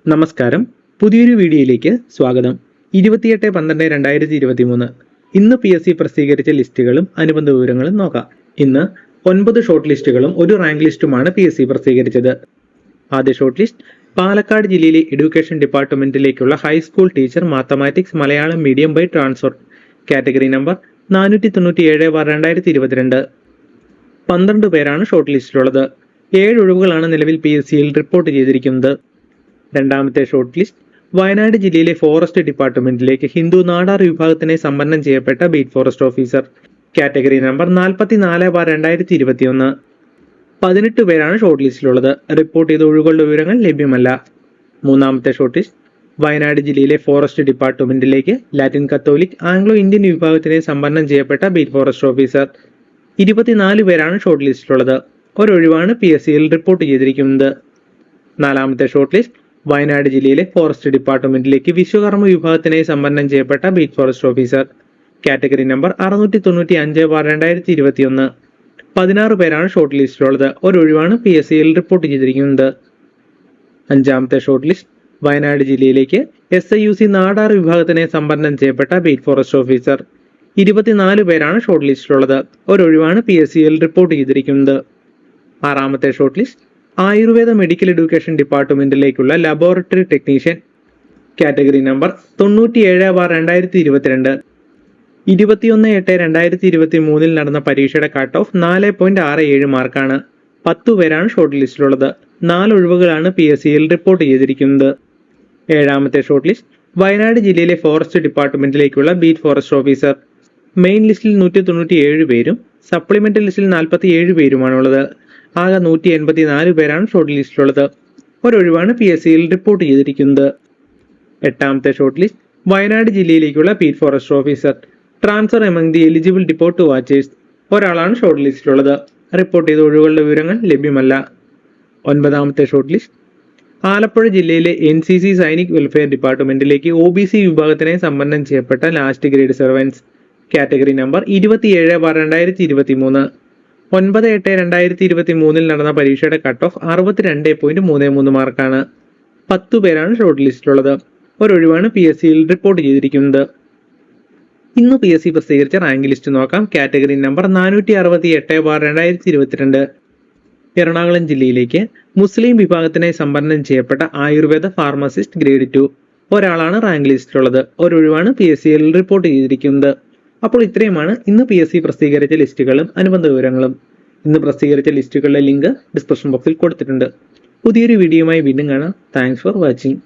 നമസ്കാരം, പുതിയൊരു വീഡിയോയിലേക്ക് സ്വാഗതം. 28/12/2023 ഇന്ന് PSC പ്രസിദ്ധീകരിച്ച ലിസ്റ്റുകളും അനുബന്ധ വിവരങ്ങളും നോക്കാം. ഇന്ന് 9 ഷോർട്ട് ലിസ്റ്റുകളും ഒരു റാങ്ക് ലിസ്റ്റുമാണ് PSC പ്രസിദ്ധീകരിച്ചത്. ആദ്യ ഷോർട്ട് ലിസ്റ്റ് പാലക്കാട് ജില്ലയിലെ എഡ്യൂക്കേഷൻ ഡിപ്പാർട്ട്മെന്റിലേക്കുള്ള high school teacher mathematics Malayalam medium by transfer, category number 497/2022. 12 പേരാണ് ഷോർട്ട് ലിസ്റ്റിലുള്ളത്. 7 ഒഴിവുകളാണ് നിലവിൽ PSCയിൽ റിപ്പോർട്ട് ചെയ്തിരിക്കുന്നത്. രണ്ടാമത്തെ ഷോർട്ട് ലിസ്റ്റ് വയനാട് ജില്ലയിലെ ഫോറസ്റ്റ് ഡിപ്പാർട്ട്മെന്റിലേക്ക് ഹിന്ദു നാടാർ വിഭാഗത്തിനെ സംവരണം ചെയ്യപ്പെട്ട beat forest officer, category number 44/2021. 18 പേരാണ് ഷോർട്ട് ലിസ്റ്റിലുള്ളത്. റിപ്പോർട്ട് ചെയ്ത ഒഴിവുകളുടെ വിവരങ്ങൾ ലഭ്യമല്ല. മൂന്നാമത്തെ ഷോർട്ട് ലിസ്റ്റ് വയനാട് ജില്ലയിലെ ഫോറസ്റ്റ് ഡിപ്പാർട്ട്മെന്റിലേക്ക് ലാറ്റിൻ കത്തോലിക് ആംഗ്ലോ ഇന്ത്യൻ വിഭാഗത്തിനെ സംവരണം ചെയ്യപ്പെട്ട ബീറ്റ് ഫോറസ്റ്റ് ഓഫീസർ. 24 പേരാണ് ഷോർട്ട് ലിസ്റ്റിലുള്ളത്. ഒരൊഴിവാണ് PSCയിൽ റിപ്പോർട്ട് ചെയ്തിരിക്കുന്നത്. നാലാമത്തെ ഷോർട്ട് ലിസ്റ്റ് വയനാട് ജില്ലയിലെ ഫോറസ്റ്റ് ഡിപ്പാർട്ട്മെന്റിലേക്ക് വിശ്വകർമ്മ വിഭാഗത്തിനായി സംവരണം ചെയ്യപ്പെട്ട beat forest officer, category number 695/2021. 16 പേരാണ് ഷോർട്ട് ലിസ്റ്റിലുള്ളത്. ഒരൊഴിവാണ് PSCയിൽ റിപ്പോർട്ട് ചെയ്തിരിക്കുന്നത്. അഞ്ചാമത്തെ ഷോർട്ട് ലിസ്റ്റ് വയനാട് ജില്ലയിലേക്ക് SIUC നാടാർ വിഭാഗത്തിനെ സംവരണം ചെയ്യപ്പെട്ട ബീറ്റ് ഫോറസ്റ്റ് ഓഫീസർ. 24 പേരാണ് ഷോർട്ട് ലിസ്റ്റിലുള്ളത്. ഒരൊഴിവാണ് PSCയിൽ റിപ്പോർട്ട് ചെയ്തിരിക്കുന്നത്. ആറാമത്തെ short list Ayurveda medical education ഡിപ്പാർട്ട്മെന്റിലേക്കുള്ള ലബോറട്ടറി ടെക്നീഷ്യൻ, കാറ്റഗറി നമ്പർ 97/2022. 21/8/2023 നടന്ന പരീക്ഷയുടെ കട്ട് ഓഫ് 4.67 മാർക്കാണ്. 10 പേരാണ് ഷോർട്ട് ലിസ്റ്റിലുള്ളത്. 4 ഒഴിവുകളാണ് PSCയിൽ റിപ്പോർട്ട് ചെയ്തിരിക്കുന്നത്. ഏഴാമത്തെ ഷോർട്ട് ലിസ്റ്റ് വയനാട് ജില്ലയിലെ ഫോറസ്റ്റ് ഡിപ്പാർട്ട്മെന്റിലേക്കുള്ള ബീറ്റ് ഫോറസ്റ്റ് ഓഫീസർ. മെയിൻ ലിസ്റ്റിൽ 197 പേരും സപ്ലിമെന്ററി ലിസ്റ്റിൽ 47 പേരുമാണുള്ളത്. ആകെ 184 പേരാണ് ഷോർട്ട് ലിസ്റ്റിലുള്ളത്. ഒരൊഴിവാണ് PSCയിൽ റിപ്പോർട്ട് ചെയ്തിരിക്കുന്നത്. എട്ടാമത്തെ ഷോർട്ട് ലിസ്റ്റ് വയനാട് ജില്ലയിലേക്കുള്ള beat forest officer. Transfer among the eligible depot watchers. ഒരാളാണ് ഷോർട്ട് ലിസ്റ്റിലുള്ളത്. റിപ്പോർട്ട് ചെയ്ത ഒഴിവുകളുടെ വിവരങ്ങൾ ലഭ്യമല്ല. ഒൻപതാമത്തെ ഷോർട്ട് ലിസ്റ്റ് ആലപ്പുഴ ജില്ലയിലെ NCC സൈനിക് വെൽഫെയർ ഡിപ്പാർട്ട്മെന്റിലേക്ക് OBC വിഭാഗത്തിനെ സംവരണം ചെയ്യപ്പെട്ട last grade servants, category number 27/2023. 9/8/2023 നടന്ന പരീക്ഷയുടെ കട്ട് ഓഫ് 62.33 മാർക്കാണ്. 10 പേരാണ് ഷോർട്ട് ലിസ്റ്റിലുള്ളത്. ഒരൊഴിവാണ് PSCയിൽ റിപ്പോർട്ട് ചെയ്തിരിക്കുന്നത്. ഇന്ന് PSC പ്രസിദ്ധീകരിച്ച റാങ്ക് ലിസ്റ്റ് നോക്കാം. Category number 468/2022. എറണാകുളം ജില്ലയിലേക്ക് മുസ്ലിം വിഭാഗത്തിനായി സംവരണം ചെയ്യപ്പെട്ട ആയുർവേദ ഫാർമസിസ്റ്റ് ഗ്രേഡ് 2. ഒരാളാണ് റാങ്ക് ലിസ്റ്റിലുള്ളത്. ഒരൊഴിവാണ് PSCയിൽ റിപ്പോർട്ട് ചെയ്തിരിക്കുന്നത്. അപ്പോൾ ഇത്രയുമാണ് ഇന്ന് PSC പ്രസിദ്ധീകരിച്ച ലിസ്റ്റുകളും അനുബന്ധ വിവരങ്ങളും. ഇന്ന് പ്രസിദ്ധീകരിച്ച ലിസ്റ്റുകളുടെ ലിങ്ക് ഡിസ്ക്രിപ്ഷൻ ബോക്സിൽ കൊടുത്തിട്ടുണ്ട്. പുതിയൊരു വീഡിയോയുമായി വീണ്ടും കാണാം. Thanks for watching.